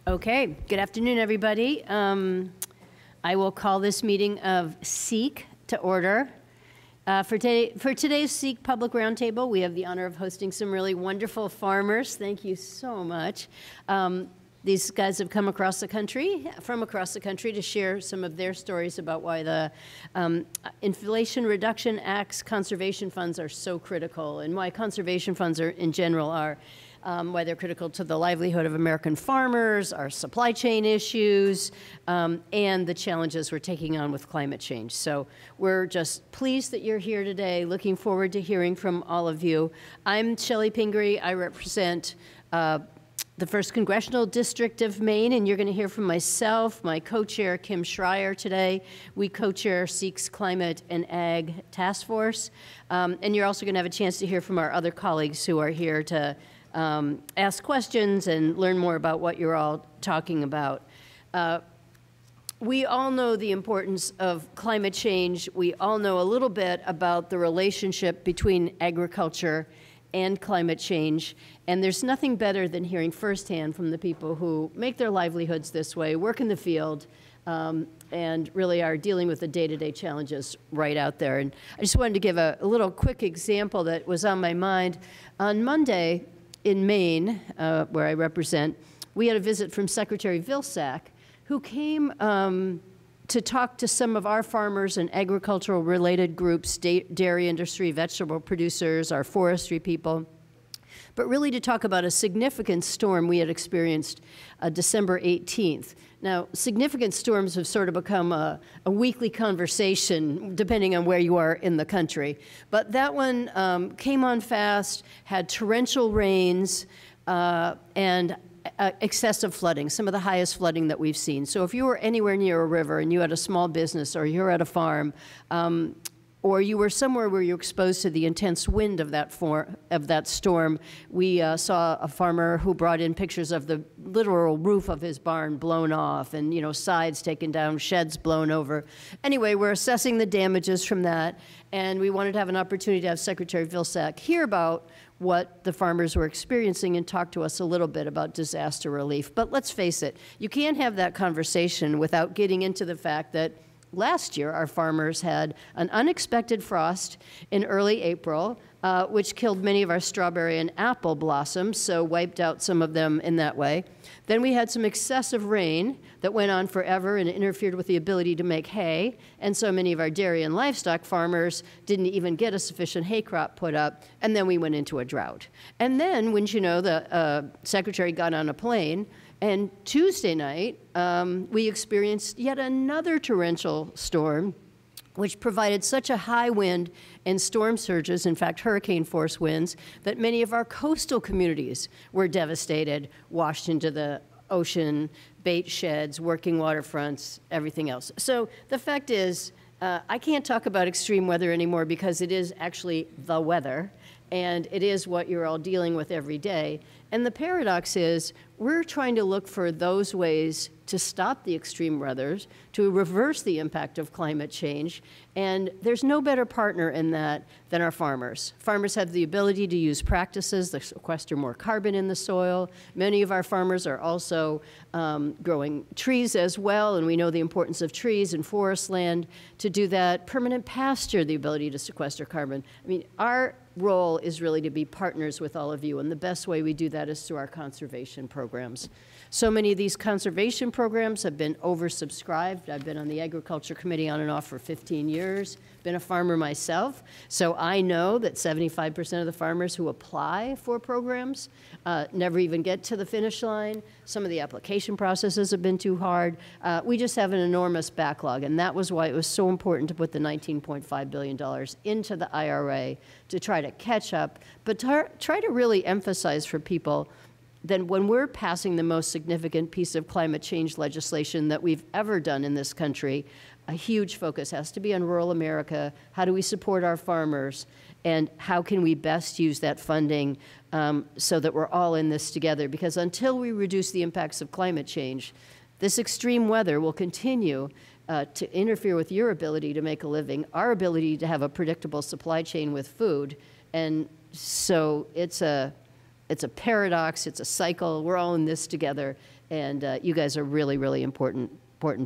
Okay, good afternoon, everybody. I will call this meeting of SEEC to order. For today's SEEC Public Roundtable, we have the honor of hosting some really wonderful farmers. Thank you so much. These guys have come from across the country to share some of their stories about why the Inflation Reduction Act's conservation funds are so critical, and why conservation funds in general are why they're critical to the livelihood of American farmers, our supply chain issues, and the challenges we're taking on with climate change. So we're just pleased that you're here today, looking forward to hearing from all of you. I'm Shelley Pingree. I represent the 1st Congressional District of Maine, and you're going to hear from myself, my co-chair, Kim Schreier, today. We co-chair SEEC's Climate and Ag Task Force. And you're also going to have a chance to hear from our other colleagues who are here to ask questions and learn more about what you're all talking about. We all know the importance of climate change. We all know a little bit about the relationship between agriculture and climate change. And there's nothing better than hearing firsthand from the people who make their livelihoods this way, work in the field, and really are dealing with the day-to-day challenges right out there. And I just wanted to give a little quick example that was on my mind. On Monday, in Maine, where I represent, we had a visit from Secretary Vilsack, who came to talk to some of our farmers and agricultural-related groups, dairy industry, vegetable producers, our forestry people, but really to talk about a significant storm we had experienced December 18th. Now, significant storms have sort of become a weekly conversation, depending on where you are in the country. But that one came on fast, had torrential rains, and excessive flooding, some of the highest flooding that we've seen. So if you were anywhere near a river and you had a small business, or you're at a farm, or you were somewhere where you're exposed to the intense wind of that storm, we saw a farmer who brought in pictures of the literal roof of his barn blown off, and sides taken down, sheds blown over. Anyway, we're assessing the damages from that, and we wanted to have an opportunity to have Secretary Vilsack hear about what the farmers were experiencing and talk to us a little bit about disaster relief. But let's face it, you can't have that conversation without getting into the fact that last year, our farmers had an unexpected frost in early April, which killed many of our strawberry and apple blossoms, so wiped out some of them in that way. Then we had some excessive rain that went on forever and interfered with the ability to make hay, and so many of our dairy and livestock farmers didn't even get a sufficient hay crop put up, and then we went into a drought. And then, wouldn't you know, the secretary got on a plane, and Tuesday night, we experienced yet another torrential storm, which provided such a high wind and storm surges, in fact, hurricane-force winds, that many of our coastal communities were devastated, washed into the ocean, bait sheds, working waterfronts, everything else. So the fact is, I can't talk about extreme weather anymore because it is actually the weather, and it is what you're all dealing with every day. And the paradox is, we're trying to look for those ways to stop the extreme weathers, to reverse the impact of climate change, and there's no better partner in that than our farmers. Farmers have the ability to use practices that sequester more carbon in the soil. Many of our farmers are also growing trees as well, and we know the importance of trees and forest land to do that. Permanent pasture, the ability to sequester carbon. I mean, our role is really to be partners with all of you, and the best way we do that is through our conservation programs. So many of these conservation programs have been oversubscribed. I've been on the Agriculture Committee on and off for 15 years, been a farmer myself, so I know that 75% of the farmers who apply for programs never even get to the finish line. Some of the application processes have been too hard. We just have an enormous backlog, and that was why it was so important to put the $19.5 billion into the IRA to try to catch up, but try to really emphasize for people that when we're passing the most significant piece of climate change legislation that we've ever done in this country, a huge focus has to be on rural America. How do we support our farmers? And how can we best use that funding so that we're all in this together? Because until we reduce the impacts of climate change, this extreme weather will continue to interfere with your ability to make a living, our ability to have a predictable supply chain with food. And so it's a it's a paradox, it's a cycle. We're all in this together, and you guys are really, really important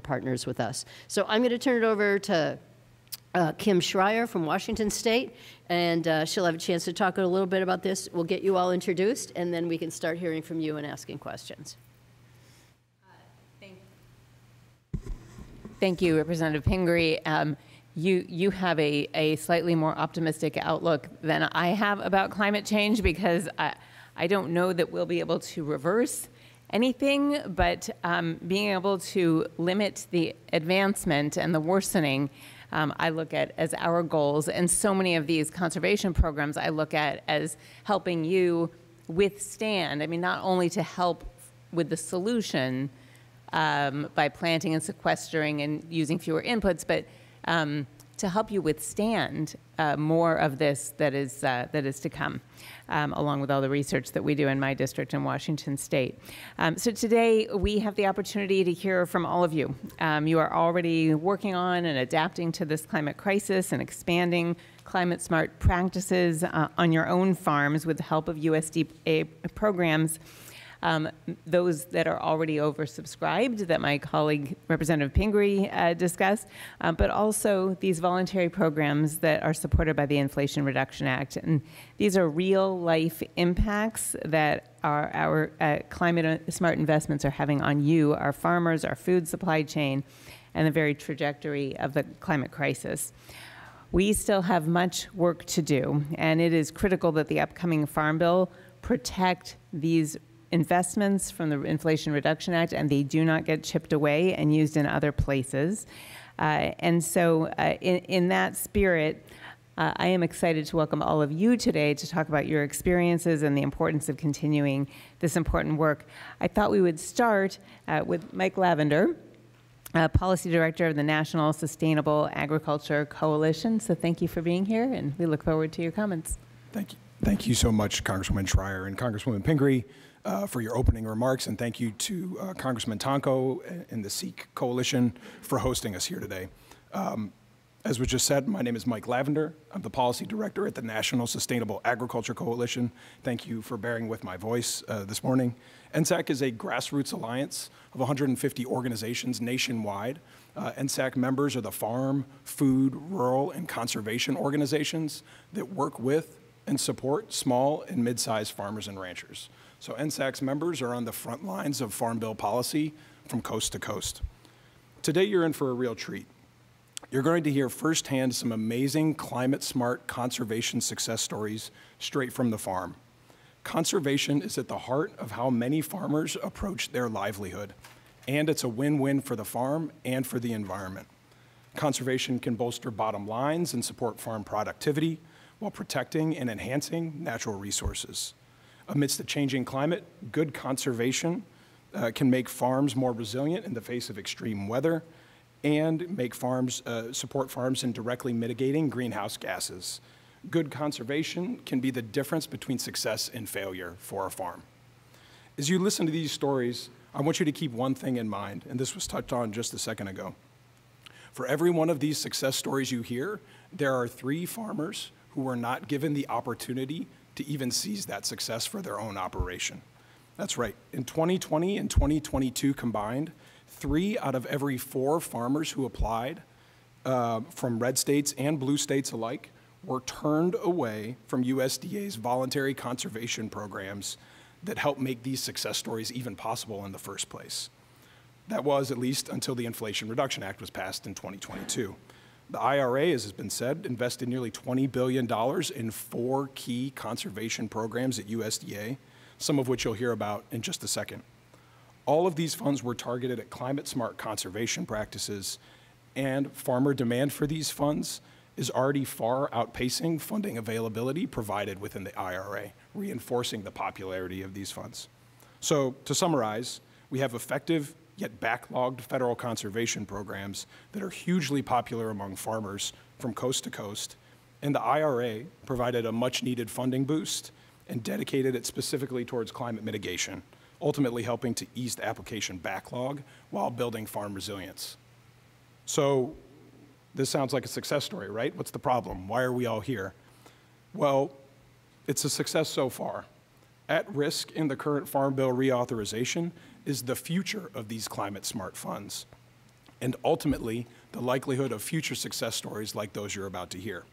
partners with us. So I'm going to turn it over to Kim Schreier from Washington State, and she'll have a chance to talk a little bit about this. We'll get you all introduced, and then we can start hearing from you and asking questions. Thank you, Representative Pingree. You have a slightly more optimistic outlook than I have about climate change, because I don't know that we'll be able to reverse anything, but being able to limit the advancement and the worsening, I look at as our goals. And so many of these conservation programs I look at as helping you withstand, I mean, not only to help with the solution by planting and sequestering and using fewer inputs, but to help you withstand more of this that is to come, along with all the research that we do in my district in Washington State. So today we have the opportunity to hear from all of you. You are already working on and adapting to this climate crisis and expanding climate smart practices on your own farms with the help of USDA programs. Those that are already oversubscribed that my colleague Representative Pingree discussed, but also these voluntary programs that are supported by the Inflation Reduction Act. And these are real life impacts that our climate smart investments are having on you, our farmers, our food supply chain, and the very trajectory of the climate crisis. We still have much work to do, and it is critical that the upcoming Farm Bill protect these investments from the Inflation Reduction Act, and they do not get chipped away and used in other places. And so in that spirit, I am excited to welcome all of you today to talk about your experiences and the importance of continuing this important work. I thought we would start with Mike Lavender, Policy Director of the National Sustainable Agriculture Coalition. So thank you for being here, and we look forward to your comments. Thank you. Thank you so much, Congresswoman Schreier and Congresswoman Pingree, for your opening remarks, and thank you to Congressman Tonko and the SEEC Coalition for hosting us here today. As was just said, my name is Mike Lavender. I'm the Policy Director at the National Sustainable Agriculture Coalition. Thank you for bearing with my voice this morning. NSAC is a grassroots alliance of 150 organizations nationwide. NSAC members are the farm, food, rural, and conservation organizations that work with and support small and mid-sized farmers and ranchers. So NSAC's members are on the front lines of Farm Bill policy from coast to coast. Today you're in for a real treat. You're going to hear firsthand some amazing climate-smart conservation success stories straight from the farm. Conservation is at the heart of how many farmers approach their livelihood, and it's a win-win for the farm and for the environment. Conservation can bolster bottom lines and support farm productivity while protecting and enhancing natural resources. Amidst the changing climate, good conservation can make farms more resilient in the face of extreme weather and make farms, support farms in directly mitigating greenhouse gases. Good conservation can be the difference between success and failure for a farm. As you listen to these stories, I want you to keep one thing in mind, and this was touched on just a second ago. For every one of these success stories you hear, there are 3 farmers who were not given the opportunity to even seize that success for their own operation. That's right. In 2020 and 2022 combined, 3 out of every 4 farmers who applied from red states and blue states alike were turned away from USDA's voluntary conservation programs that help make these success stories even possible in the first place. That was at least until the Inflation Reduction Act was passed in 2022. The IRA, as has been said, invested nearly $20 billion in 4 key conservation programs at USDA, some of which you'll hear about in just a second. All of these funds were targeted at climate-smart conservation practices, and farmer demand for these funds is already far outpacing funding availability provided within the IRA, reinforcing the popularity of these funds. So, to summarize, we have effective yet backlogged federal conservation programs that are hugely popular among farmers from coast to coast, and the IRA provided a much-needed funding boost and dedicated it specifically towards climate mitigation, ultimately helping to ease the application backlog while building farm resilience. So this sounds like a success story, right? What's the problem? Why are we all here? Well, it's a success so far, At risk in the current Farm Bill reauthorization is the future of these climate-smart funds, and ultimately, the likelihood of future success stories like those you're about to hear.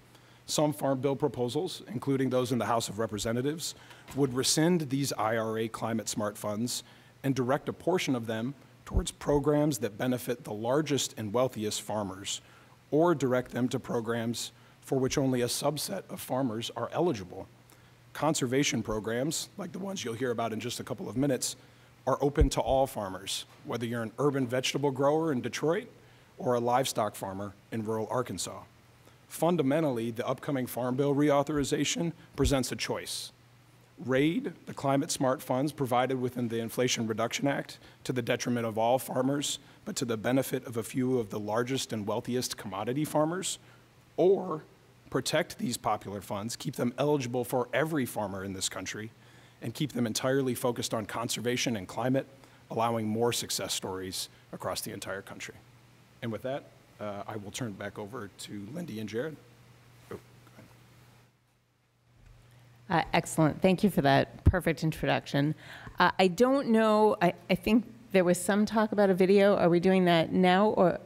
Some Farm Bill proposals, including those in the House of Representatives, would rescind these IRA climate-smart funds and direct a portion of them towards programs that benefit the largest and wealthiest farmers, or direct them to programs for which only a subset of farmers are eligible. Conservation programs, like the ones you'll hear about in just a couple of minutes, are open to all farmers, whether you're an urban vegetable grower in Detroit or a livestock farmer in rural Arkansas. Fundamentally, the upcoming Farm Bill reauthorization presents a choice. Raid the climate-smart funds provided within the Inflation Reduction Act to the detriment of all farmers, but to the benefit of a few of the largest and wealthiest commodity farmers, or protect these popular funds, keep them eligible for every farmer in this country, and keep them entirely focused on conservation and climate, allowing more success stories across the entire country. And with that, I will turn it back over to Lindy and Jared. Oh, go ahead. Excellent. Thank you for that perfect introduction. I don't know, I think there was some talk about a video. Are we doing that now or?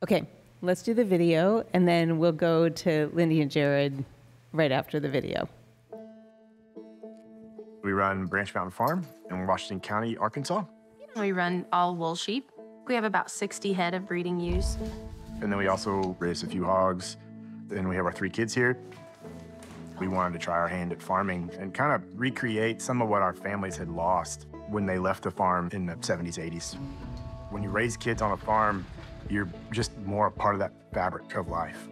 Okay, let's do the video and then we'll go to Lindy and Jared right after the video. We run Branch Mountain Farm in Washington County, Arkansas. We run all wool sheep. We have about 60 head of breeding ewes. And then we also raise a few hogs. Then we have our 3 kids here. We wanted to try our hand at farming and kind of recreate some of what our families had lost when they left the farm in the 70s, 80s. When you raise kids on a farm, you're just more a part of that fabric of life.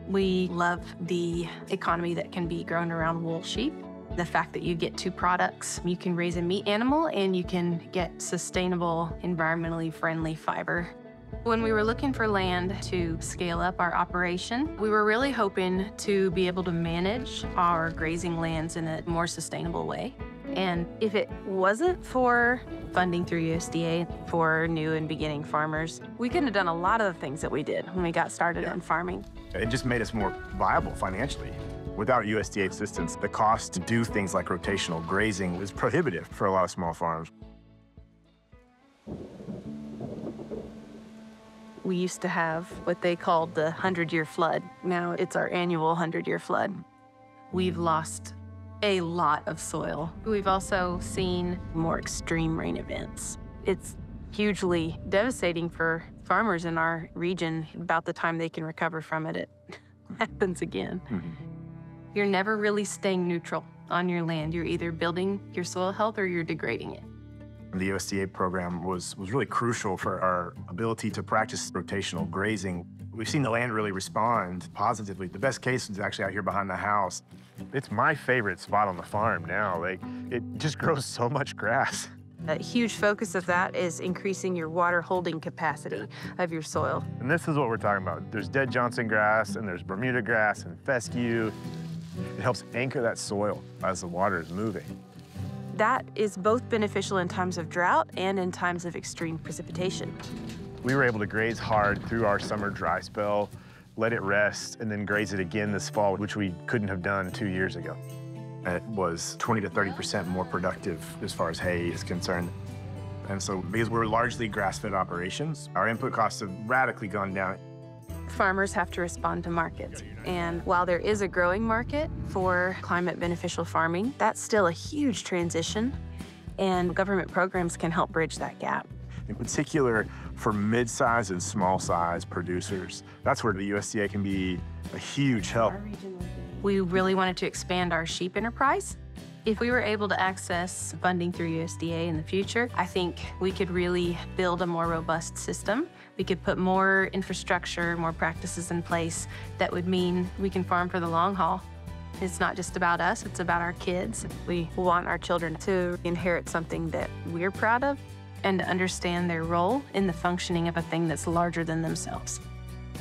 We love the economy that can be grown around wool sheep. The fact that you get 2 products, you can raise a meat animal and you can get sustainable, environmentally friendly fiber. When we were looking for land to scale up our operation, we were really hoping to be able to manage our grazing lands in a more sustainable way. And if it wasn't for funding through USDA for new and beginning farmers, we couldn't have done a lot of the things that we did when we got started in farming. It just made us more viable financially. Without USDA assistance, the cost to do things like rotational grazing was prohibitive for a lot of small farms. We used to have what they called the 100-year flood. Now it's our annual 100-year flood. We've lost a lot of soil. We've also seen more extreme rain events. It's hugely devastating for farmers in our region. About the time they can recover from it, it happens again. You're never really staying neutral on your land. You're either building your soil health or you're degrading it. The USDA program was really crucial for our ability to practice rotational grazing. We've seen the land really respond positively. The best case is actually out here behind the house. It's my favorite spot on the farm now. Like, it just grows so much grass. A huge focus of that is increasing your water holding capacity of your soil. And this is what we're talking about. There's dead Johnson grass, and there's Bermuda grass and fescue. It helps anchor that soil as the water is moving. That is both beneficial in times of drought and in times of extreme precipitation. We were able to graze hard through our summer dry spell, let it rest, and then graze it again this fall, which we couldn't have done 2 years ago. It was 20 to 30% more productive as far as hay is concerned. And so because we're largely grass-fed operations, our input costs have radically gone down. Farmers have to respond to markets. And while there is a growing market for climate beneficial farming, that's still a huge transition, and government programs can help bridge that gap. In particular, for mid-size and small-size producers, that's where the USDA can be a huge help. We really wanted to expand our sheep enterprise. If we were able to access funding through USDA in the future, I think we could really build a more robust system. We could put more infrastructure, more practices in place that would mean we can farm for the long haul. It's not just about us, it's about our kids. We want our children to inherit something that we're proud of and to understand their role in the functioning of a thing that's larger than themselves.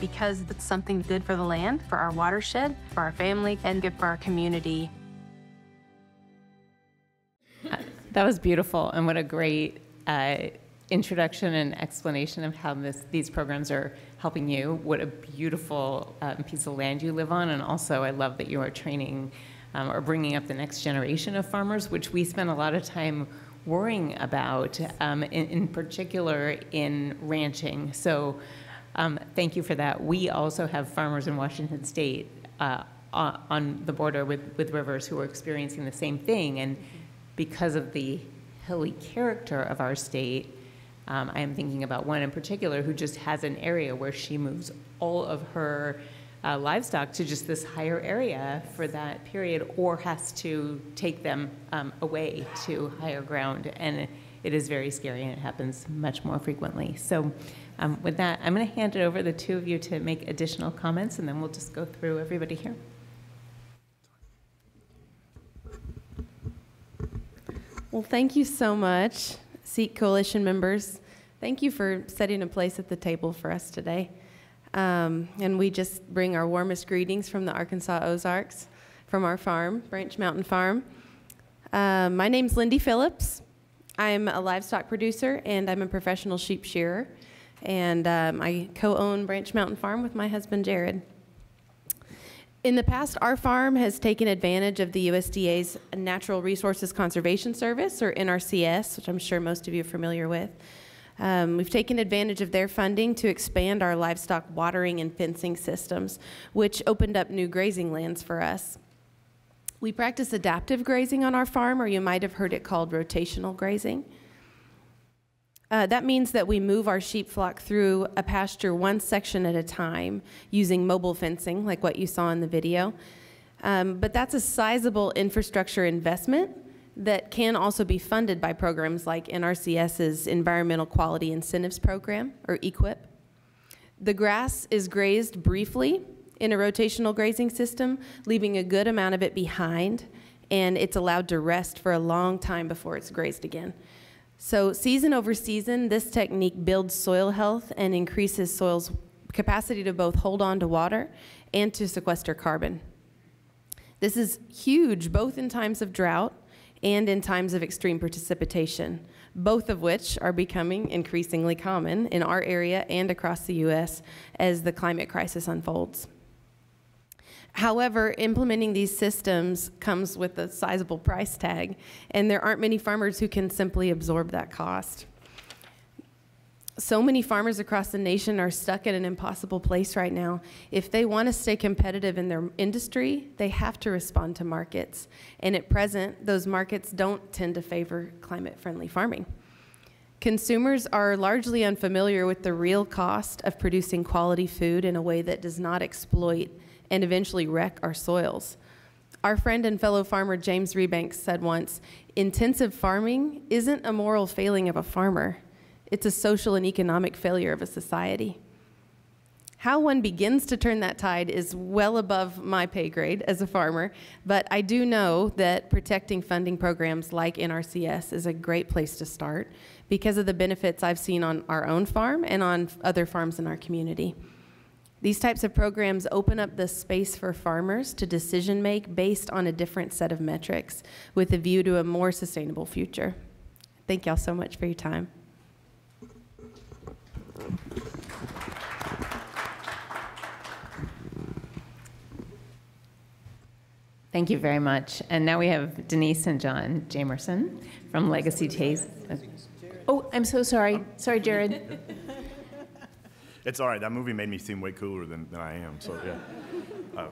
Because it's something good for the land, for our watershed, for our family, and good for our community. That was beautiful, and what a great introduction and explanation of how these programs are helping you. What a beautiful piece of land you live on, and also I love that you are training or bringing up the next generation of farmers, which we spend a lot of time worrying about, in particular in ranching. So thank you for that. We also have farmers in Washington State on the border with rivers who are experiencing the same thing. And because of the hilly character of our state, I am thinking about one in particular who just has an area where she moves all of her livestock to just this higher area for that period, or has to take them away to higher ground. And it is very scary, and it happens much more frequently. So with that, I'm going to hand it over to the two of you to make additional comments, and then we'll just go through everybody here. Well, thank you so much, SEEC Coalition members. Thank you for setting a place at the table for us today. And we just bring our warmest greetings from the Arkansas Ozarks, from our farm, Branch Mountain Farm. My name's Lindy Phillips. I'm a livestock producer, and I'm a professional sheep shearer. And I co-own Branch Mountain Farm with my husband, Jared. In the past, our farm has taken advantage of the USDA's Natural Resources Conservation Service, or NRCS, which I'm sure most of you are familiar with. We've taken advantage of their funding to expand our livestock watering and fencing systems, which opened up new grazing lands for us. We practice adaptive grazing on our farm, or you might have heard it called rotational grazing. That means that we move our sheep flock through a pasture one section at a time using mobile fencing, like what you saw in the video. But that's a sizable infrastructure investment that can also be funded by programs like NRCS's Environmental Quality Incentives Program, or EQIP. The grass is grazed briefly in a rotational grazing system, leaving a good amount of it behind, and it's allowed to rest for a long time before it's grazed again. So season over season, this technique builds soil health and increases soil's capacity to both hold on to water and to sequester carbon. This is huge, both in times of drought and in times of extreme precipitation, both of which are becoming increasingly common in our area and across the U.S. as the climate crisis unfolds. However, implementing these systems comes with a sizable price tag, and there aren't many farmers who can simply absorb that cost. So many farmers across the nation are stuck in an impossible place right now. If they want to stay competitive in their industry, they have to respond to markets. And at present, those markets don't tend to favor climate-friendly farming. Consumers are largely unfamiliar with the real cost of producing quality food in a way that does not exploit and eventually wreck our soils. Our friend and fellow farmer James Rebanks said once, "Intensive farming isn't a moral failing of a farmer. It's a social and economic failure of a society." How one begins to turn that tide is well above my pay grade as a farmer, but I do know that protecting funding programs like NRCS is a great place to start because of the benefits I've seen on our own farm and on other farms in our community. These types of programs open up the space for farmers to decision make based on a different set of metrics with a view to a more sustainable future. Thank y'all so much for your time. Thank you very much. And now we have Denise and John Jamerson from Legacy Taste. Oh, I'm so sorry. Sorry, Jared. It's all right. That movie made me seem way cooler than I am, so yeah.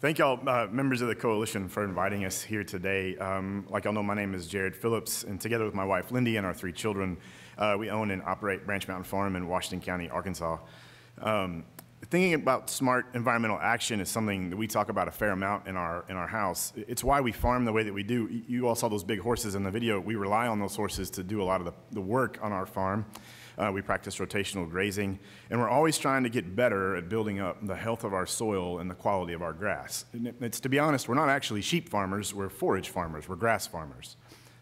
Thank y'all, members of the coalition, for inviting us here today. Like y'all know, my name is Jared Phillips, and together with my wife, Lindy, and our 3 children, we own and operate Branch Mountain Farm in Washington County, Arkansas. Thinking about smart environmental action is something that we talk about a fair amount in our house. It's why we farm the way that we do. You all saw those big horses in the video. We rely on those horses to do a lot of the work on our farm. We practice rotational grazing, and we're always trying to get better at building up the health of our soil and the quality of our grass. And to be honest, we're not actually sheep farmers, we're forage farmers, we're grass farmers.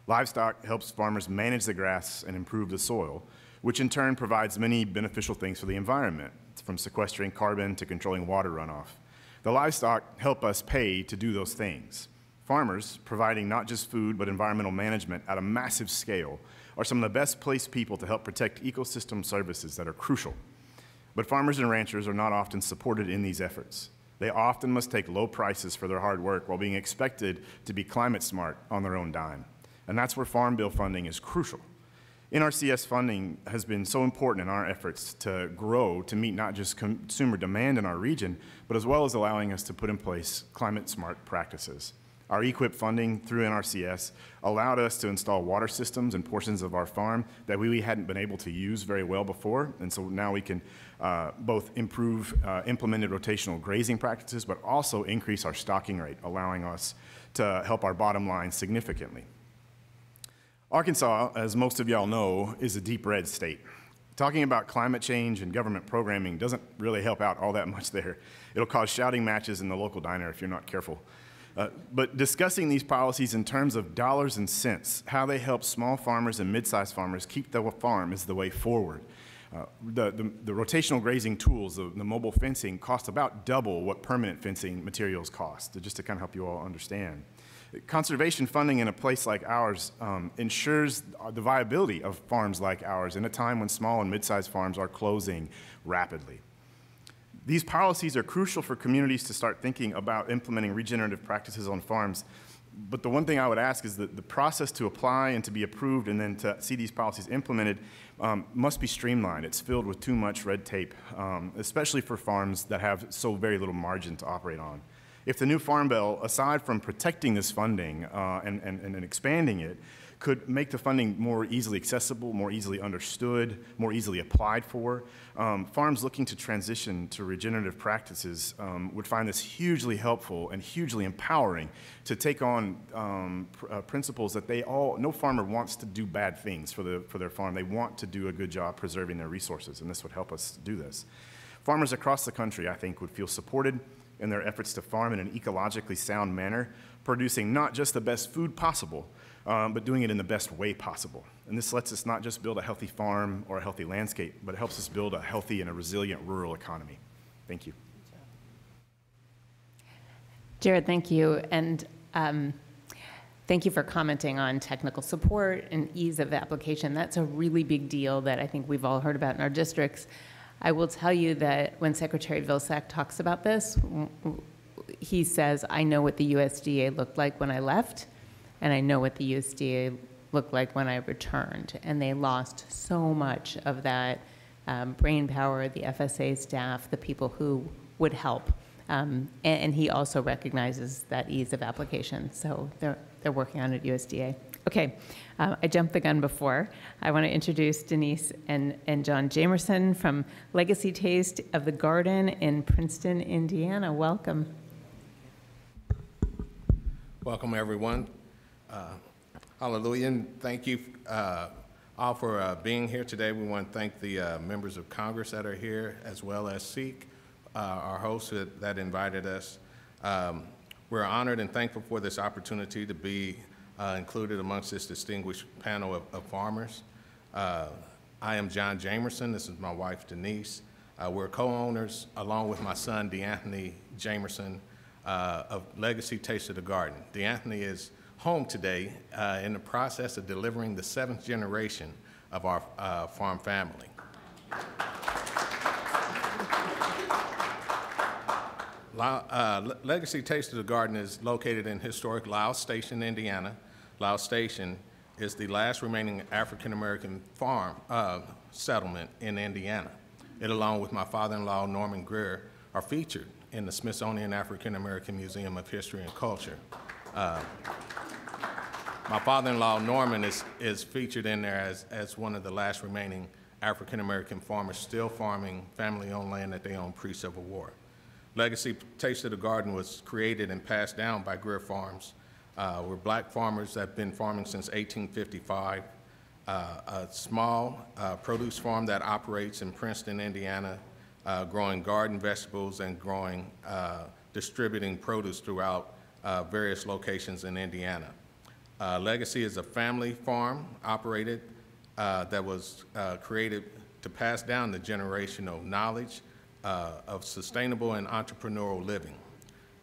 Livestock helps farmers manage the grass and improve the soil, which in turn provides many beneficial things for the environment, from sequestering carbon to controlling water runoff. The livestock help us pay to do those things. Farmers, providing not just food but environmental management at a massive scale, are some of the best placed people to help protect ecosystem services that are crucial. But farmers and ranchers are not often supported in these efforts. They often must take low prices for their hard work while being expected to be climate smart on their own dime. And that's where Farm Bill funding is crucial. NRCS funding has been so important in our efforts to grow to meet not just consumer demand in our region, but as well as allowing us to put in place climate smart practices. Our EQIP funding through NRCS allowed us to install water systems in portions of our farm that we hadn't been able to use very well before. And so now we can both improve implemented rotational grazing practices, but also increase our stocking rate, allowing us to help our bottom line significantly. Arkansas, as most of y'all know, is a deep red state. Talking about climate change and government programming doesn't really help out all that much there. It'll cause shouting matches in the local diner if you're not careful. But discussing these policies in terms of dollars and cents, how they help small farmers and mid-sized farmers keep the farm is the way forward. The rotational grazing tools, the mobile fencing, cost about double what permanent fencing materials cost, just to kind of help you all understand. Conservation funding in a place like ours ensures the viability of farms like ours in a time when small and mid-sized farms are closing rapidly. These policies are crucial for communities to start thinking about implementing regenerative practices on farms. But the one thing I would ask is that the process to apply and to be approved and then to see these policies implemented must be streamlined. It's filled with too much red tape, especially for farms that have so very little margin to operate on. If the new Farm Bill, aside from protecting this funding and expanding it, could make the funding more easily accessible, more easily understood, more easily applied for, farms looking to transition to regenerative practices would find this hugely helpful and hugely empowering to take on principles that no farmer wants to do bad things for their farm. They want to do a good job preserving their resources, and this would help us do this. Farmers across the country, I think, would feel supported in their efforts to farm in an ecologically sound manner, producing not just the best food possible, but doing it in the best way possible. And this lets us not just build a healthy farm or a healthy landscape, but it helps us build a healthy and a resilient rural economy. Thank you. Jared, thank you. And thank you for commenting on technical support and ease of application. That's a really big deal that I think we've all heard about in our districts. I will tell you that when Secretary Vilsack talks about this, he says, I know what the USDA looked like when I left, and I know what the USDA looked like when I returned. And they lost so much of that brain power, the FSA staff, the people who would help. And he also recognizes that ease of application. So they're working on it at USDA. Okay, I jumped the gun before. I want to introduce Denise and John Jamerson from Legacy Taste of the Garden in Princeton, Indiana. Welcome. Welcome, everyone. Hallelujah, and thank you all for being here today. We want to thank the members of Congress that are here, as well as SEEC, our host that invited us. We're honored and thankful for this opportunity to be included amongst this distinguished panel of farmers. I am John Jamerson. This is my wife, Denise. We're co-owners, along with my son, DeAnthony Jamerson, of Legacy Taste of the Garden. DeAnthony is home today in the process of delivering the 7th generation of our farm family. Legacy Taste of the Garden is located in historic Laos Station, Indiana. Laos Station is the last remaining African-American farm settlement in Indiana. It, along with my father-in-law, Norman Greer, are featured in the Smithsonian African-American Museum of History and Culture. My father-in-law, Norman, is featured in there as one of the last remaining African-American farmers still farming family-owned land that they own pre-Civil War. Legacy Taste of the Garden was created and passed down by Greer Farms. We're black farmers that have been farming since 1855. A small produce farm that operates in Princeton, Indiana, growing garden vegetables and distributing produce throughout various locations in Indiana. Legacy is a family farm operated that was created to pass down the generational knowledge of sustainable and entrepreneurial living.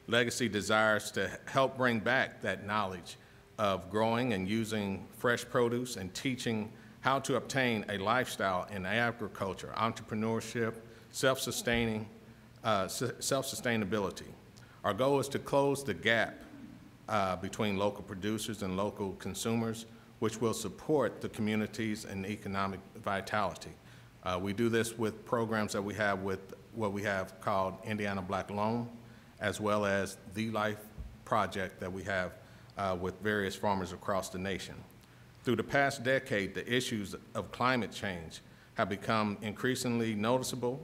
Legacy desires to help bring back that knowledge of growing and using fresh produce and teaching how to obtain a lifestyle in agriculture, entrepreneurship, self-sustaining, self-sustainability. Our goal is to close the gap between local producers and local consumers, which will support the communities and economic vitality. We do this with programs that we have with what we have called Indiana Black Loan, as well as the Life Project that we have with various farmers across the nation. Through the past decade, the issues of climate change have become increasingly noticeable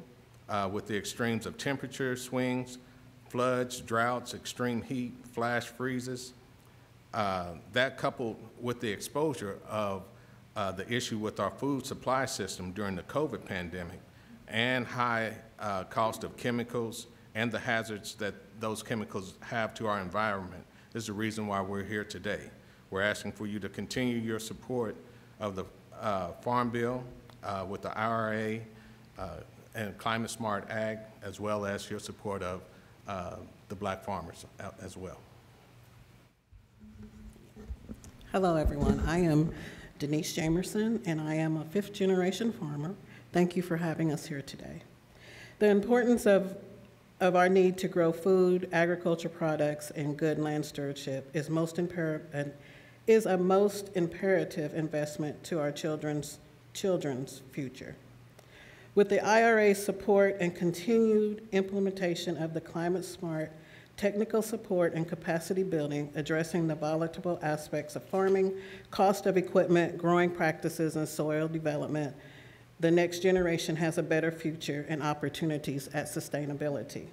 with the extremes of temperature swings, floods, droughts, extreme heat, flash freezes. That coupled with the exposure of the issue with our food supply system during the COVID pandemic and high cost of chemicals and the hazards that those chemicals have to our environment is the reason why we're here today. We're asking for you to continue your support of the Farm Bill with the IRA and Climate Smart Ag, as well as your support of the Black farmers as well. Hello, everyone. I am Denise Jamerson, and I am a fifth-generation farmer. Thank you for having us here today. The importance of our need to grow food, agriculture products, and good land stewardship is a most imperative investment to our children's future. With the IRA's support and continued implementation of the climate smart technical support and capacity building, addressing the volatile aspects of farming, cost of equipment, growing practices, and soil development, the next generation has a better future and opportunities at sustainability.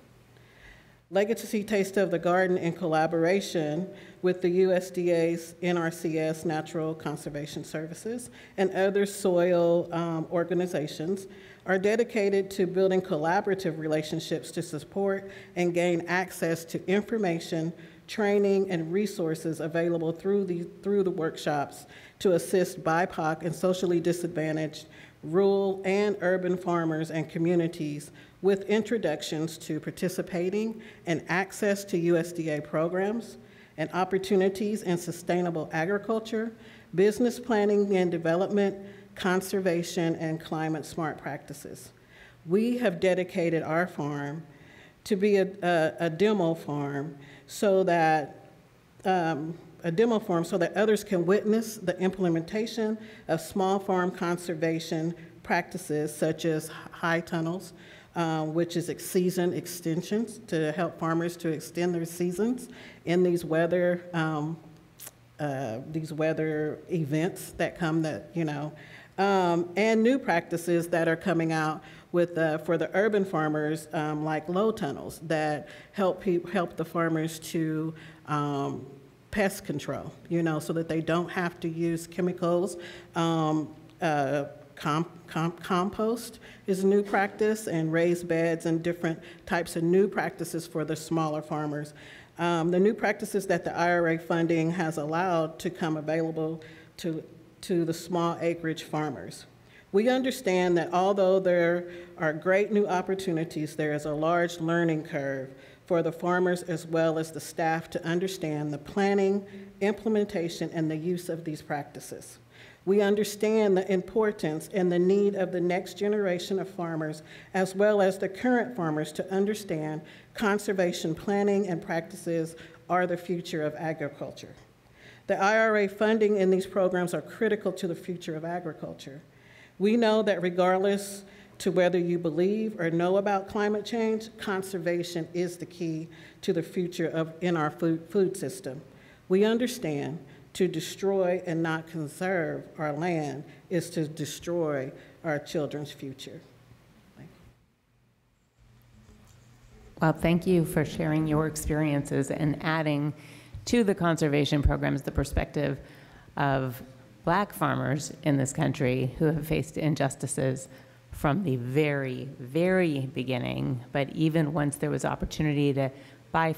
Legacy Taste of the Garden, in collaboration with the USDA's NRCS Natural Conservation Services and other soil organizations, are dedicated to building collaborative relationships to support and gain access to information, training, and resources available through the workshops to assist BIPOC and socially disadvantaged rural and urban farmers and communities with introductions to participating and access to USDA programs and opportunities in sustainable agriculture, business planning and development, conservation, and climate smart practices. We have dedicated our farm to be a demo farm so that others can witness the implementation of small farm conservation practices such as high tunnels, which is season extensions to help farmers to extend their seasons in these weather events that come and new practices that are coming out with for the urban farmers, like low tunnels that help the farmers to pest control, so that they don't have to use chemicals. Compost is a new practice, and raised beds and different types of new practices for the smaller farmers. The new practices that the IRA funding has allowed to come available to the small acreage farmers. We understand that although there are great new opportunities, there is a large learning curve for the farmers as well as the staff to understand the planning, implementation, and the use of these practices. We understand the importance and the need of the next generation of farmers, as well as the current farmers, to understand conservation planning and practices are the future of agriculture. The IRA funding in these programs are critical to the future of agriculture. We know that regardless to whether you believe or know about climate change, conservation is the key to the future in our food system. We understand to destroy and not conserve our land is to destroy our children's future. Well, thank you for sharing your experiences and adding to the conservation programs the perspective of Black farmers in this country who have faced injustices from the very, very beginning. But even once there was opportunity to buy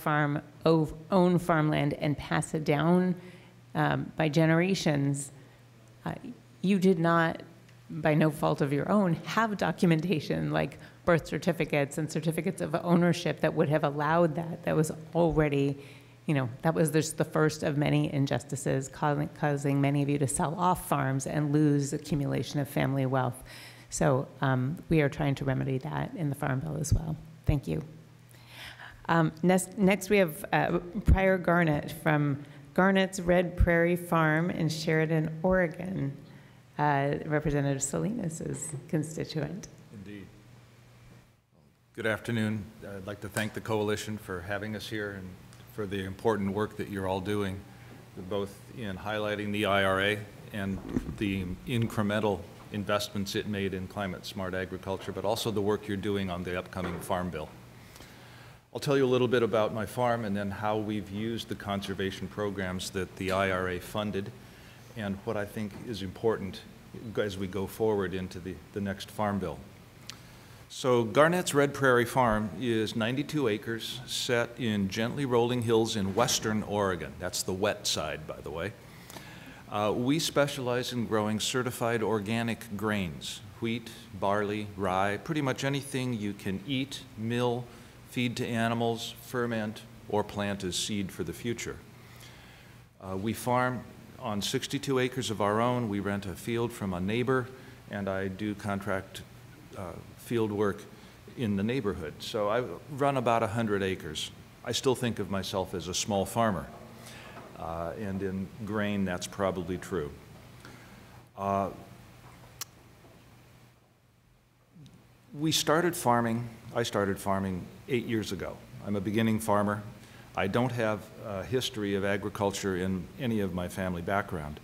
own farmland and pass it down by generations, you did not, by no fault of your own, have documentation like birth certificates and certificates of ownership that would have allowed that. That was already, that was just the first of many injustices, causing many of you to sell off farms and lose accumulation of family wealth. So we are trying to remedy that in the Farm Bill as well. Thank you. Next we have Prior Garnett from Garnett's Red Prairie Farm in Sheridan, Oregon. Representative Salinas is constituent. Indeed. Good afternoon. I'd like to thank the coalition for having us here and for the important work that you're all doing, both in highlighting the IRA and the incremental investments it made in climate-smart agriculture, but also the work you're doing on the upcoming Farm Bill. I'll tell you a little bit about my farm and then how we've used the conservation programs that the IRA funded and what I think is important as we go forward into the next Farm Bill. So Garnett's Red Prairie Farm is 92 acres set in gently rolling hills in western Oregon. That's the wet side, by the way. We specialize in growing certified organic grains, wheat, barley, rye, pretty much anything you can eat, mill, feed to animals, ferment, or plant as seed for the future. We farm on 62 acres of our own. We rent a field from a neighbor, and I do contract field work in the neighborhood. So I run about 100 acres. I still think of myself as a small farmer. And in grain, that's probably true. I started farming 8 years ago. I'm a beginning farmer. I don't have a history of agriculture in any of my family background.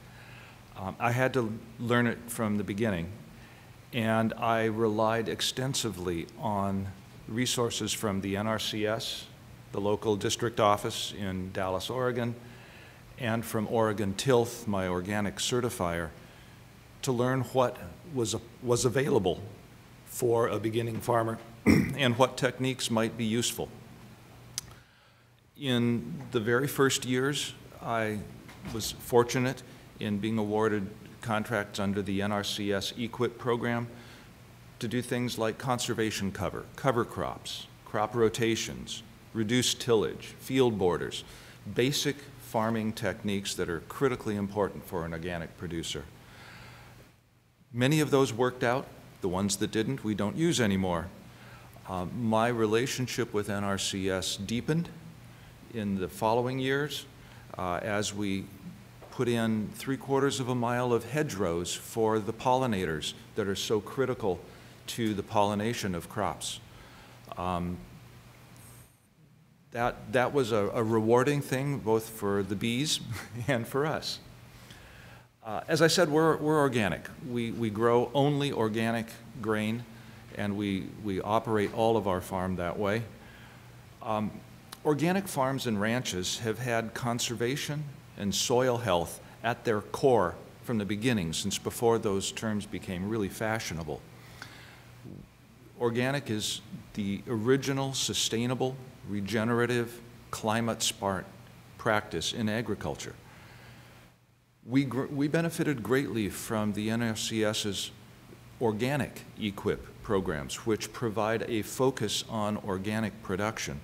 I had to learn it from the beginning, and I relied extensively on resources from the NRCS, the local district office in Dallas, Oregon, and from Oregon Tilth, my organic certifier, to learn what was available for a beginning farmer and what techniques might be useful. In the very first years, I was fortunate in being awarded contracts under the NRCS EQIP program to do things like conservation cover crops, crop rotations, reduced tillage, field borders, basic farming techniques that are critically important for an organic producer. Many of those worked out. The ones that didn't, we don't use anymore. My relationship with NRCS deepened in the following years as we put in 3/4 of a mile of hedgerows for the pollinators that are so critical to the pollination of crops. That was a rewarding thing both for the bees and for us. As I said, we're organic. We grow only organic grain, and we operate all of our farm that way. Organic farms and ranches have had conservation and soil health at their core from the beginning, since before those terms became really fashionable. Organic is the original sustainable, regenerative, climate-smart practice in agriculture. We benefited greatly from the NRCS's organic EQIP programs, which provide a focus on organic production.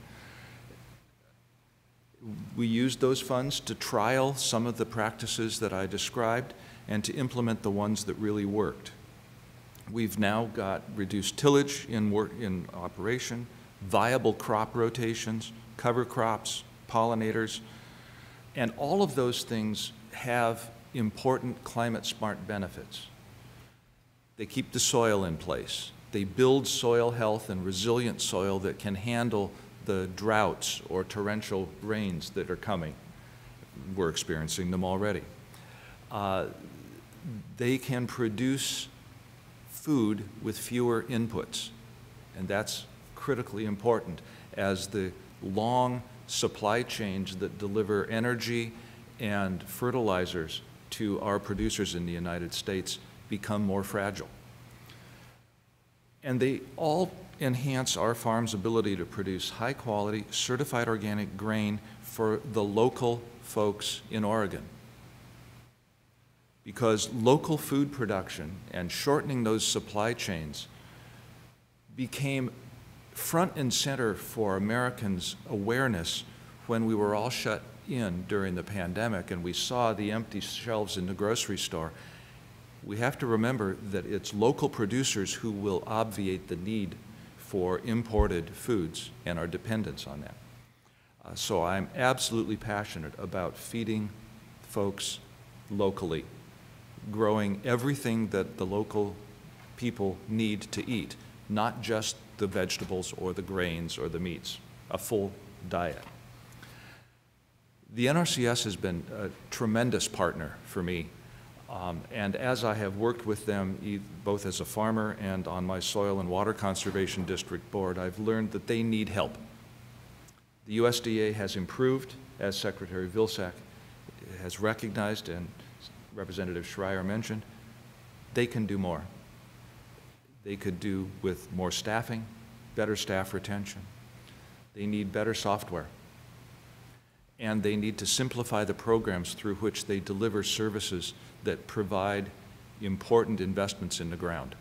We used those funds to trial some of the practices that I described and to implement the ones that really worked. We've now got reduced tillage in operation, viable crop rotations, cover crops, pollinators, and all of those things have important climate-smart benefits. They keep the soil in place. They build soil health and resilient soil that can handle the droughts or torrential rains that are coming. We're experiencing them already. They can produce food with fewer inputs, and that's critically important as the long supply chains that deliver energy and fertilizers to our producers in the United States become more fragile. And they all enhance our farm's ability to produce high-quality, certified organic grain for the local folks in Oregon. Because local food production and shortening those supply chains became front and center for Americans' awareness when we were all shut in during the pandemic and we saw the empty shelves in the grocery store. We have to remember that it's local producers who will obviate the need for imported foods and our dependence on that. So I'm absolutely passionate about feeding folks locally, growing everything that the local people need to eat, not just the vegetables or the grains or the meats, a full diet. The NRCS has been a tremendous partner for me, and as I have worked with them both as a farmer and on my Soil and Water Conservation District Board, I've learned that they need help. The USDA has improved, as Secretary Vilsack has recognized and Representative Schreier mentioned. They can do more. They could do with more staffing, better staff retention. They need better software. And they need to simplify the programs through which they deliver services that provide important investments in the ground.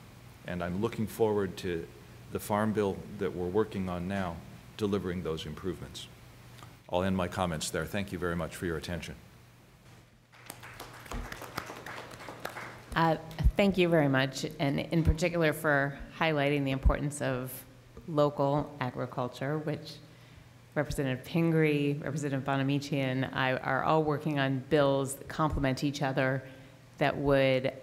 And I'm looking forward to the Farm Bill that we're working on now delivering those improvements. I'll end my comments there. Thank you very much for your attention. Thank you very much, and in particular for highlighting the importance of local agriculture, which Representative Pingree, Representative Bonamici, and I are all working on bills that complement each other that would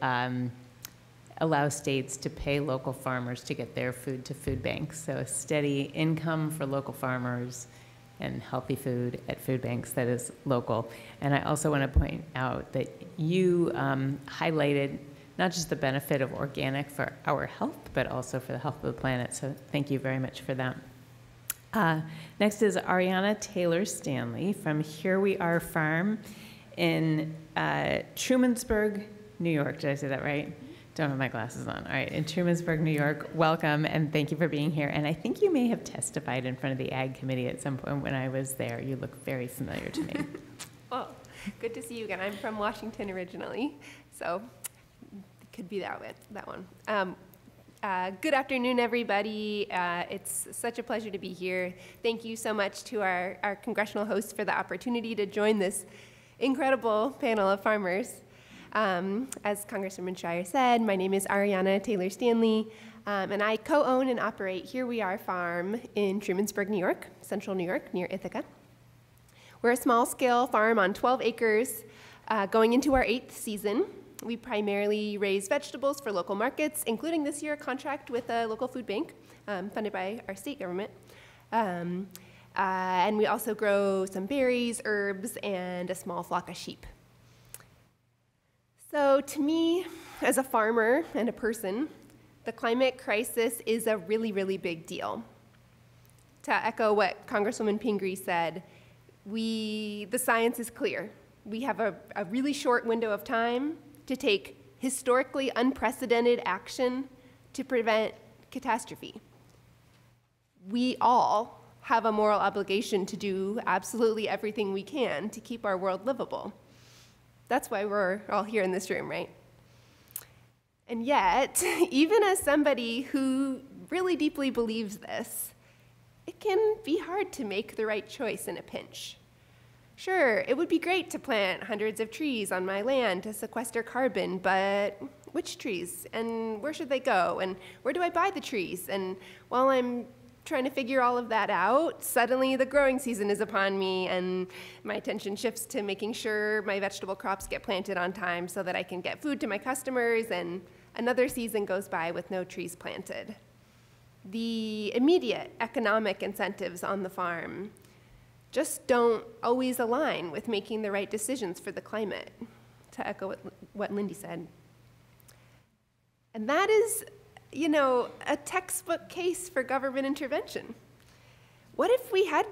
allow states to pay local farmers to get their food to food banks. So a steady income for local farmers and healthy food at food banks that is local. And I also want to point out that you highlighted not just the benefit of organic for our health, but also for the health of the planet. So thank you very much for that. Next is Ariana Taylor Stanley from Here We Are Farm in Trumansburg, New York. Did I say that right? Don't have my glasses on. All right, in Trumansburg, New York, welcome, and thank you for being here. And I think you may have testified in front of the Ag Committee at some point when I was there. You look very familiar to me. Well, good to see you again. I'm from Washington originally, so it could be that one. Good afternoon, everybody. It's such a pleasure to be here. Thank you so much to our congressional hosts for the opportunity to join this incredible panel of farmers. As Congresswoman Schreier said, my name is Ariana Taylor Stanley, and I co-own and operate Here We Are Farm in Trumansburg, New York, central New York, near Ithaca. We're a small-scale farm on 12 acres, going into our 8th season. We primarily raise vegetables for local markets, including this year a contract with a local food bank funded by our state government. And we also grow some berries, herbs, and a small flock of sheep. So to me, as a farmer and a person, the climate crisis is a really, really big deal. To echo what Congresswoman Pingree said, the science is clear. We have a really short window of time to take historically unprecedented action to prevent catastrophe. We all have a moral obligation to do absolutely everything we can to keep our world livable. That's why we're all here in this room, right? And yet, even as somebody who really deeply believes this, it can be hard to make the right choice in a pinch. Sure, it would be great to plant hundreds of trees on my land to sequester carbon, but which trees? And where should they go? And where do I buy the trees? And while I'm trying to figure all of that out, suddenly the growing season is upon me, and my attention shifts to making sure my vegetable crops get planted on time so that I can get food to my customers, and another season goes by with no trees planted. The immediate economic incentives on the farm just don't always align with making the right decisions for the climate, to echo what Lindy said. And that is, a textbook case for government intervention. What if we had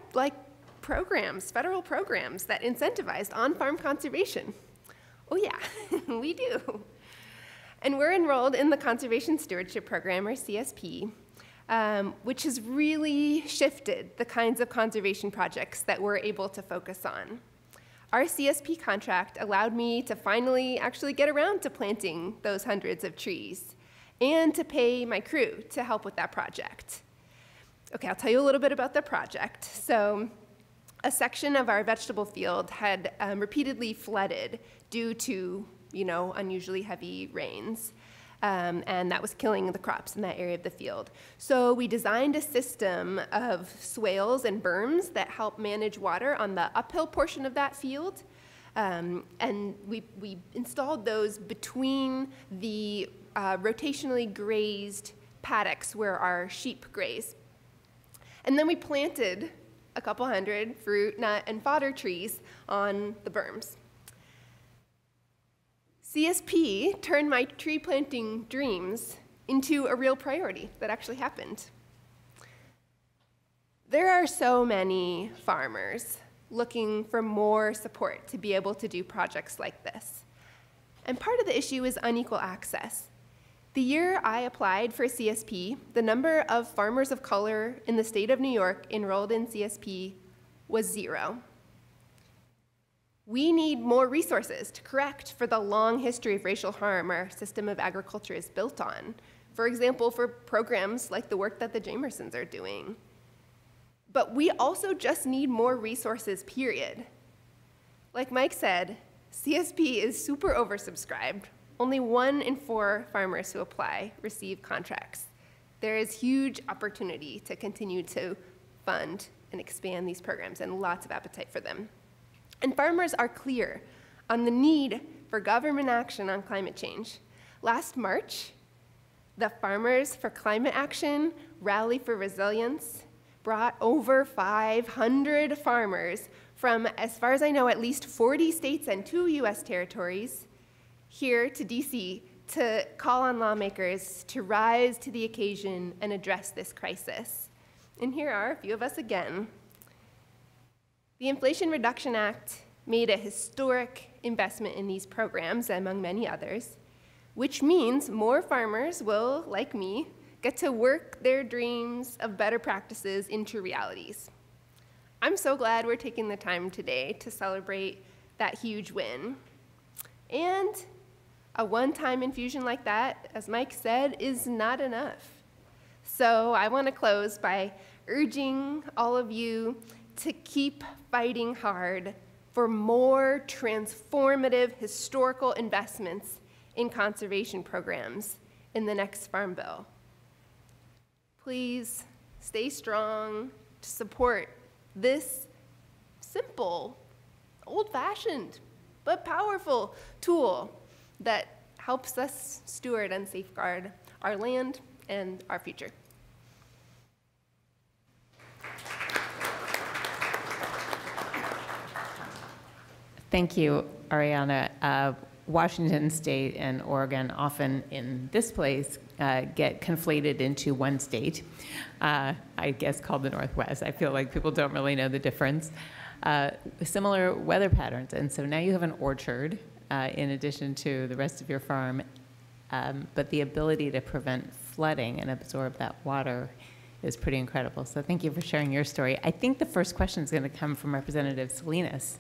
programs, federal programs that incentivized on-farm conservation? Oh yeah, we do. And we're enrolled in the Conservation Stewardship Program, or CSP, which has really shifted the kinds of conservation projects that we're able to focus on. Our CSP contract allowed me to finally actually get around to planting those hundreds of trees and to pay my crew to help with that project. Okay, I'll tell you a little bit about the project. So a section of our vegetable field had repeatedly flooded due to, unusually heavy rains. and that was killing the crops in that area of the field. So we designed a system of swales and berms that help manage water on the uphill portion of that field. And we installed those between the rotationally grazed paddocks where our sheep graze. And then we planted a couple hundred fruit, nut, and fodder trees on the berms. CSP turned my tree planting dreams into a real priority that actually happened. There are so many farmers looking for more support to be able to do projects like this. And part of the issue is unequal access. The year I applied for CSP, the number of farmers of color in the state of New York enrolled in CSP was 0. We need more resources to correct for the long history of racial harm our system of agriculture is built on. For example, for programs like the work that the Jamersons are doing. But we also just need more resources, period. Like Mike said, CSP is super oversubscribed. Only 1 in 4 farmers who apply receive contracts. There is huge opportunity to continue to fund and expand these programs and lots of appetite for them. And farmers are clear on the need for government action on climate change. Last March, the Farmers for Climate Action Rally for Resilience brought over 500 farmers from, as far as I know, at least 40 states and 2 US territories here to DC to call on lawmakers to rise to the occasion and address this crisis. And here are a few of us again. The Inflation Reduction Act made a historic investment in these programs, among many others, which means more farmers will, like me, get to work their dreams of better practices into realities. I'm so glad we're taking the time today to celebrate that huge win. And a one-time infusion like that, as Mike said, is not enough. So I want to close by urging all of you to keep fighting hard for more transformative historical investments in conservation programs in the next Farm Bill. Please stay strong to support this simple, old-fashioned, but powerful tool that helps us steward and safeguard our land and our future. Thank you, Ariana. Washington State and Oregon often in this place get conflated into one state, I guess called the Northwest. I feel like people don't really know the difference. Similar weather patterns, and so now you have an orchard in addition to the rest of your farm, but the ability to prevent flooding and absorb that water is pretty incredible. So thank you for sharing your story. I think the first question is going to come from Representative Salinas.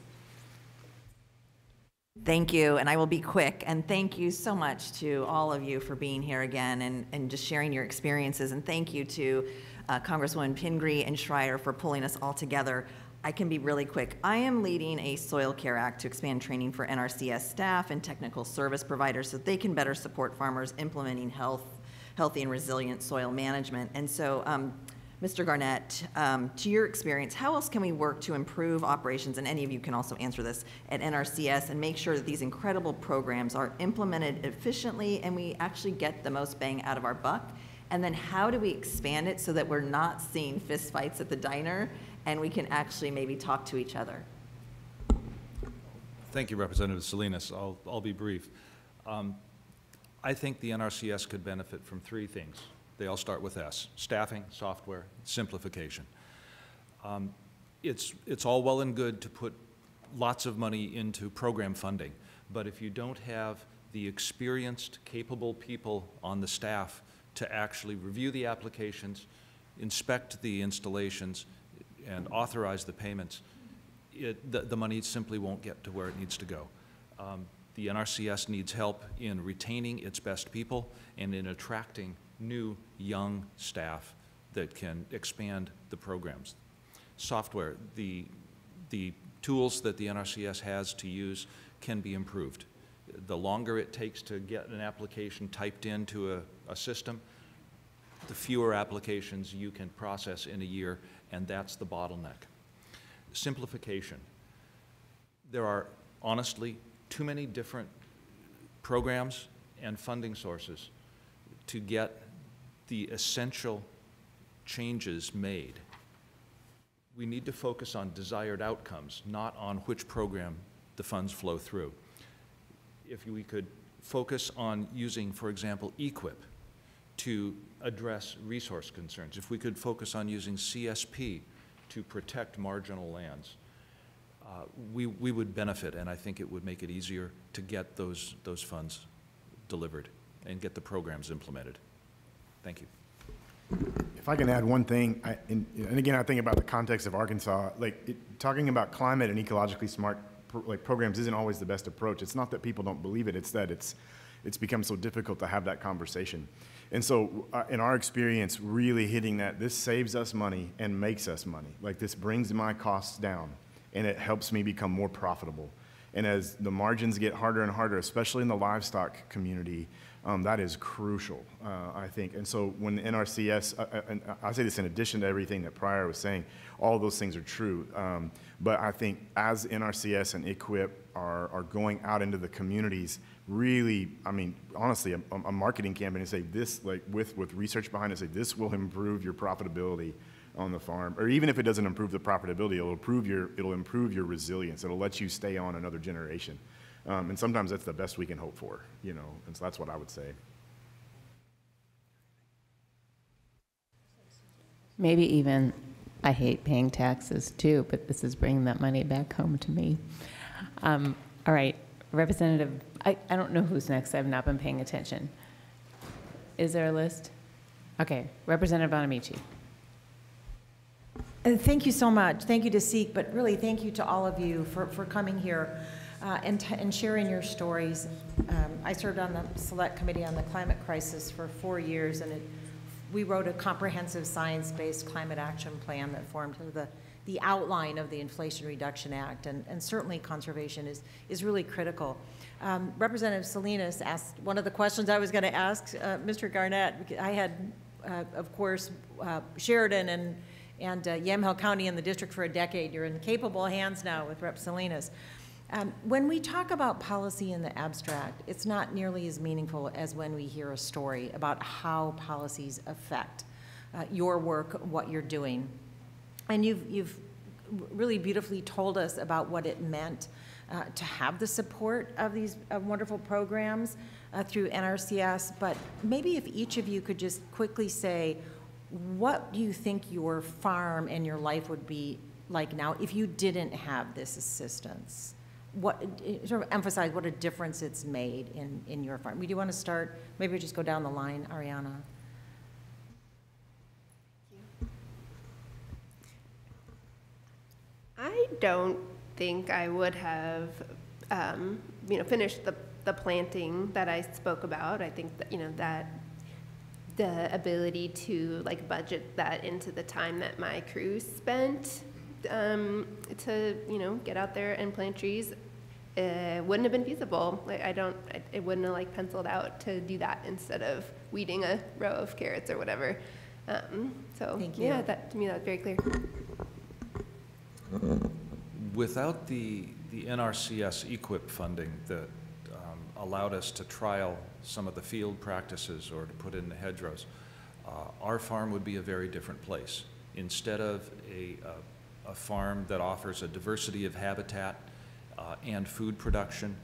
Thank you, and I will be quick. And thank you so much to all of you for being here again and just sharing your experiences. And thank you to Congresswoman Pingree and Schreier for pulling us all together. I can be really quick. I am leading a Soil Care Act to expand training for NRCS staff and technical service providers so they can better support farmers implementing healthy and resilient soil management. And so, Mr. Garnett, to your experience, how else can we work to improve operations, and any of you can also answer this, at NRCS and make sure that these incredible programs are implemented efficiently and we actually get the most bang out of our buck? And then how do we expand it so that we're not seeing fist fights at the diner and we can actually maybe talk to each other? Thank you, Representative Salinas. I'll be brief. I think the NRCS could benefit from 3 things. They all start with S: staffing, software, simplification. It's all well and good to put lots of money into program funding, but if you don't have the experienced, capable people on the staff to actually review the applications, inspect the installations, and authorize the payments, the money simply won't get to where it needs to go. The NRCS needs help in retaining its best people and in attracting new, young staff that can expand the programs. Software, the tools that the NRCS has to use can be improved. the longer it takes to get an application typed into a system, the fewer applications you can process in a year, and that's the bottleneck. Simplification. There are honestly too many different programs and funding sources to get the essential changes made. We need to focus on desired outcomes, not on which program the funds flow through. If we could focus on using, for example, EQIP to address resource concerns, if we could focus on using CSP to protect marginal lands, we would benefit, and I think it would make it easier to get those funds delivered and get the programs implemented. Thank you. If I can add one thing, and again, I think about the context of Arkansas, talking about climate and ecologically smart programs isn't always the best approach. It's not that people don't believe it, it's that it's become so difficult to have that conversation. And so in our experience, really hitting that, this saves us money and makes us money. Like, this brings my costs down, and it helps me become more profitable. And as the margins get harder and harder, especially in the livestock community, that is crucial, I think. And so when the NRCS, and I say this in addition to everything that Pryor was saying, all of those things are true. But I think as NRCS and EQIP are going out into the communities, really, I mean, honestly, a marketing campaign to say this, with research behind it, say this will improve your profitability on the farm, or even if it doesn't improve the profitability, it'll improve your resilience. It'll let you stay on another generation. And sometimes that's the best we can hope for, and so that's what I would say. Maybe even, I hate paying taxes too, but this is bringing that money back home to me. All right, Representative, I don't know who's next. I've not been paying attention. Is there a list? Okay, Representative Bonamici. Thank you so much. Thank you to SEEC, but really thank you to all of you for coming here and sharing your stories. I served on the Select Committee on the Climate Crisis for 4 years, and we wrote a comprehensive science-based climate action plan that formed the outline of the Inflation Reduction Act, and certainly conservation is really critical. Representative Salinas asked one of the questions I was going to ask Mr. Garnett. I had, of course, Sheridan and Yamhill County in the district for a decade. You're in capable hands now with Rep. Salinas. When we talk about policy in the abstract, it's not nearly as meaningful as when we hear a story about how policies affect your work, what you're doing. And you've really beautifully told us about what it meant to have the support of these wonderful programs through NRCS, but maybe if each of you could just quickly say, what do you think your farm and your life would be like now if you didn't have this assistance? What, sort of emphasize what a difference it's made in your farm. Do you want to start? Maybe we just go down the line, Ariana. I don't think I would have, finished the planting that I spoke about. I think that, that the ability to budget that into the time that my crew spent to get out there and plant trees wouldn't have been feasible. It wouldn't have penciled out to do that instead of weeding a row of carrots or whatever. So thank you. Yeah, that to me that's very clear. Without the NRCS EQIP funding that allowed us to trial some of the field practices or to put in the hedgerows, our farm would be a very different place. Instead of a farm that offers a diversity of habitat and food production,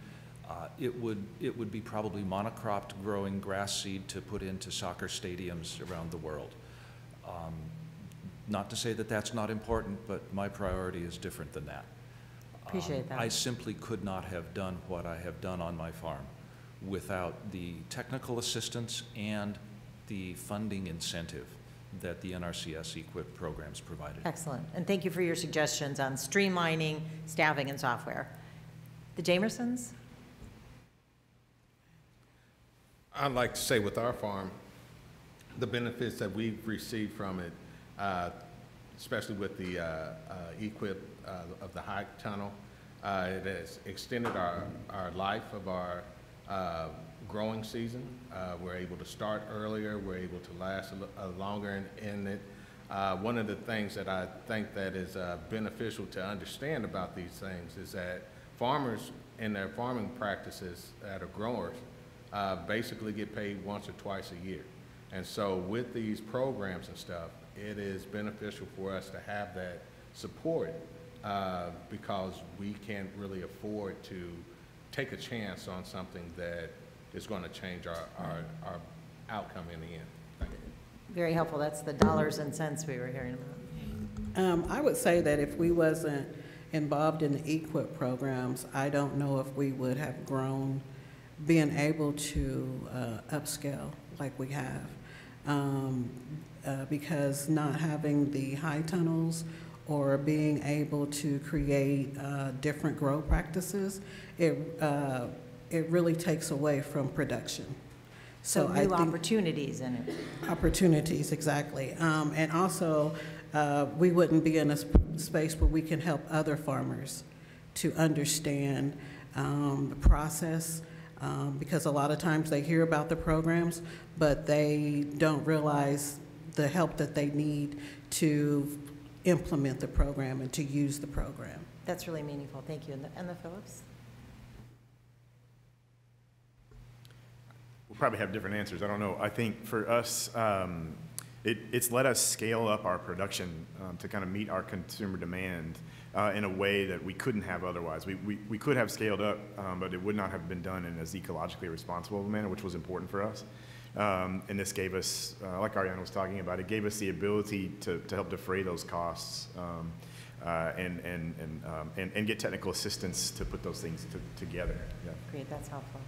it would be probably monocropped growing grass seed to put into soccer stadiums around the world. Not to say that that's not important, but my priority is different than that. Appreciate that. I simply could not have done what I have done on my farm without the technical assistance and the funding incentive that the NRCS EQIP programs provided. Excellent. And thank you for your suggestions on streamlining, staffing, and software. The Jamersons? I'd like to say with our farm, the benefits that we've received from it, especially with the EQIP of the high tunnel, it has extended our life of our growing season. We're able to start earlier. We're able to last longer in it. One of the things that I think that is beneficial to understand about these things is that farmers in their farming practices that are growers basically get paid once or twice a year. And so with these programs and stuff, it is beneficial for us to have that support because we can't really afford to take a chance on something that is going to change our outcome in the end. Thank you. Very helpful. That's the dollars and cents we were hearing about. I would say that if we wasn't involved in the EQIP programs, I don't know if we would have grown, being able to upscale like we have. Because not having the high tunnels or being able to create different grow practices, it really takes away from production. So new opportunities in it. Opportunities, exactly. And also, we wouldn't be in a space where we can help other farmers to understand the process, because a lot of times they hear about the programs, but they don't realize the help that they need to implement the program and to use the program. That's really meaningful. Thank you. And the Phillips? We'll probably have different answers. I don't know. I think for us, it's let us scale up our production to kind of meet our consumer demand in a way that we couldn't have otherwise. We could have scaled up, but it would not have been done in as ecologically responsible manner, which was important for us. And this gave us, like Ariana was talking about, it gave us the ability to help defray those costs and get technical assistance to put those things together. Yeah. Great, that's helpful.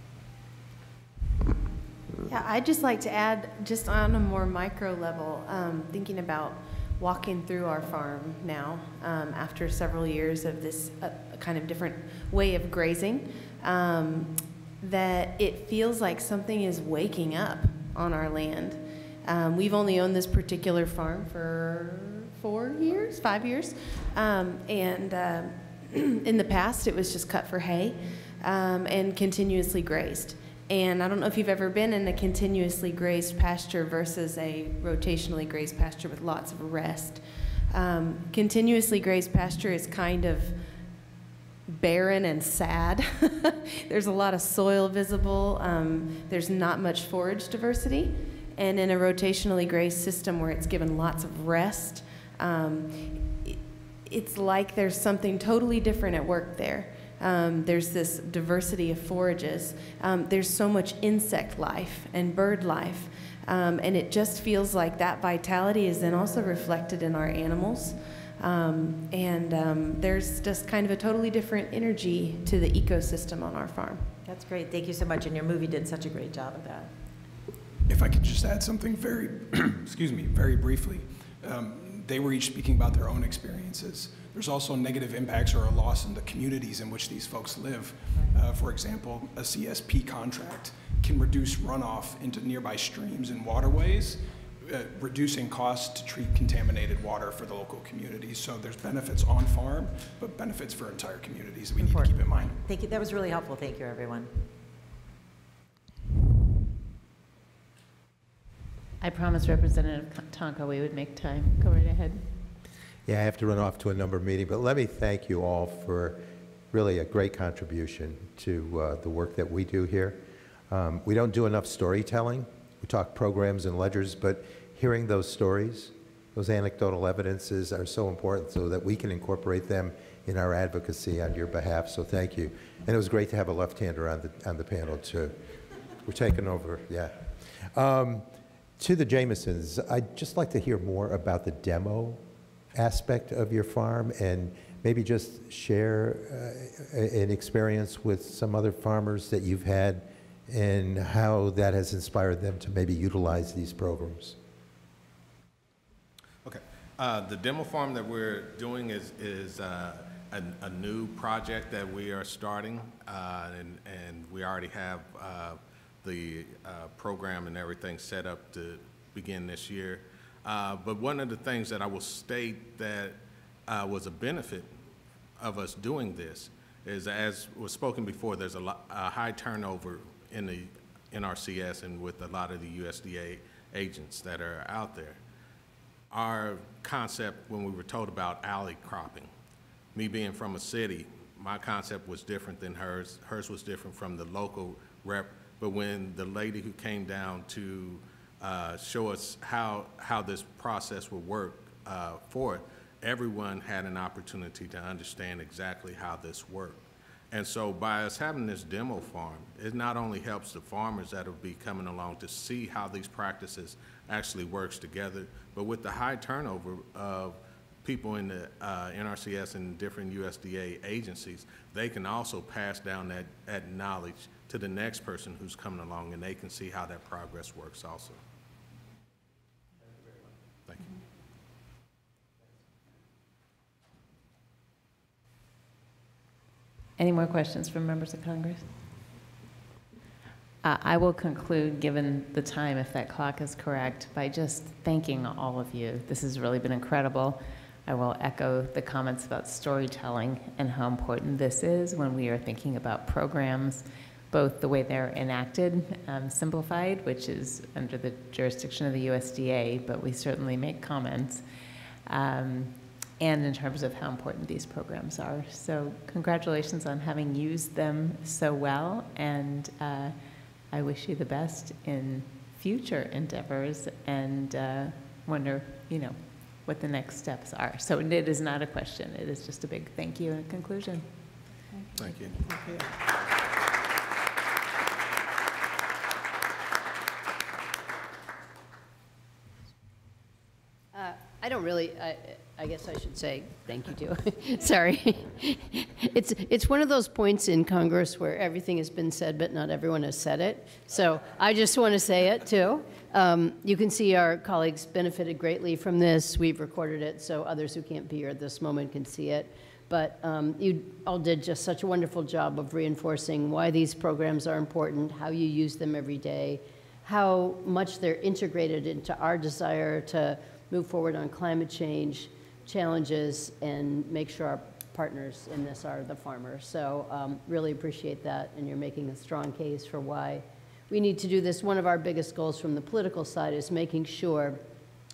Yeah, I'd just like to add, just on a more micro level, thinking about walking through our farm now after several years of this kind of different way of grazing, that it feels like something is waking up on our land. We've only owned this particular farm for 5 years, and in the past it was just cut for hay and continuously grazed. And I don't know if you've ever been in a continuously grazed pasture versus a rotationally grazed pasture with lots of rest. Continuously grazed pasture is kind of barren and sad. There's a lot of soil visible. There's not much forage diversity. And in a rotationally grazed system where it's given lots of rest, it's like there's something totally different at work there. There's this diversity of forages. There's so much insect life and bird life. And it just feels like that vitality is then also reflected in our animals. There's just kind of a totally different energy to the ecosystem on our farm. That's great. Thank you so much. And your movie did such a great job of that. If I could just add something very, very briefly. They were each speaking about their own experiences. There's also negative impacts or a loss in the communities in which these folks live. For example, a CSP contract can reduce runoff into nearby streams and waterways, reducing costs to treat contaminated water for the local communities. So there's benefits on farm, but benefits for entire communities that we need to keep in mind. Thank you. That was really helpful. Thank you, everyone. I promised Representative Tonko we would make time. Go right ahead. Yeah, I have to run off to a number meeting, but let me thank you all for really a great contribution to the work that we do here. We don't do enough storytelling. We talk programs and ledgers, but hearing those stories, those anecdotal evidences are so important so that we can incorporate them in our advocacy on your behalf, so thank you. And it was great to have a left-hander on the panel too. We're taking over, yeah. To the Jamesons, I'd just like to hear more about the demo aspect of your farm and maybe just share an experience with some other farmers that you've had and how that has inspired them to maybe utilize these programs. Okay. The demo farm that we're doing is a new project that we are starting, and we already have the program and everything set up to begin this year. But one of the things that I will state that was a benefit of us doing this is, as was spoken before, there's a high turnover in the NRCS and with a lot of the USDA agents that are out there. Our concept when we were told about alley cropping, me being from a city, my concept was different than hers. Hers was different from the local rep. But when the lady who came down to show us how this process would work for it, everyone had an opportunity to understand exactly how this worked. And so by us having this demo farm, it not only helps the farmers that will be coming along to see how these practices actually works together, but with the high turnover of people in the NRCS and different USDA agencies, they can also pass down that knowledge to the next person who's coming along, and they can see how that progress works also. Thank you. Any more questions from members of Congress? I will conclude, given the time, if that clock is correct, by just thanking all of you. This has really been incredible. I will echo the comments about storytelling and how important this is when we are thinking about programs, both the way they're enacted, simplified, which is under the jurisdiction of the USDA, but we certainly make comments, and in terms of how important these programs are. So congratulations on having used them so well, and I wish you the best in future endeavors, and wonder, what the next steps are. So it is not a question, it is just a big thank you and a conclusion. Thank you. Thank you. I don't really, I guess I should say thank you too. Sorry. It's one of those points in Congress where everything has been said, but not everyone has said it. So I just want to say it too. You can see our colleagues benefited greatly from this. We've recorded it so others who can't be here at this moment can see it. But you all did just such a wonderful job of reinforcing why these programs are important, how you use them every day, how much they're integrated into our desire to move forward on climate change challenges and make sure our partners in this are the farmers. So really appreciate that, and you're making a strong case for why we need to do this. One of our biggest goals from the political side is making sure,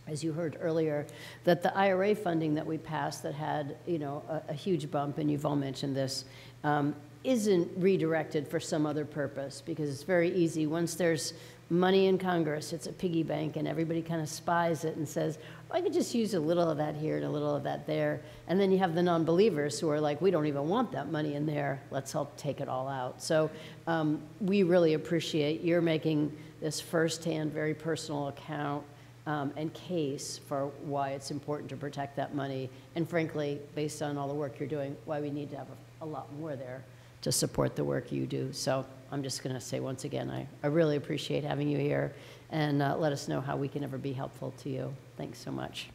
as you heard earlier, that the IRA funding that we passed that had a huge bump, and you've all mentioned this, isn't redirected for some other purpose, because it's very easy. Once there's money in Congress, it's a piggy bank, and everybody kind of spies it and says, oh, I could just use a little of that here and a little of that there. And then you have the non-believers who are like, we don't even want that money in there. Let's help take it all out. So we really appreciate your making this firsthand, very personal account and case for why it's important to protect that money. And frankly, based on all the work you're doing, why we need to have a lot more there to support the work you do. So I'm just going to say once again, I really appreciate having you here, and let us know how we can ever be helpful to you. Thanks so much.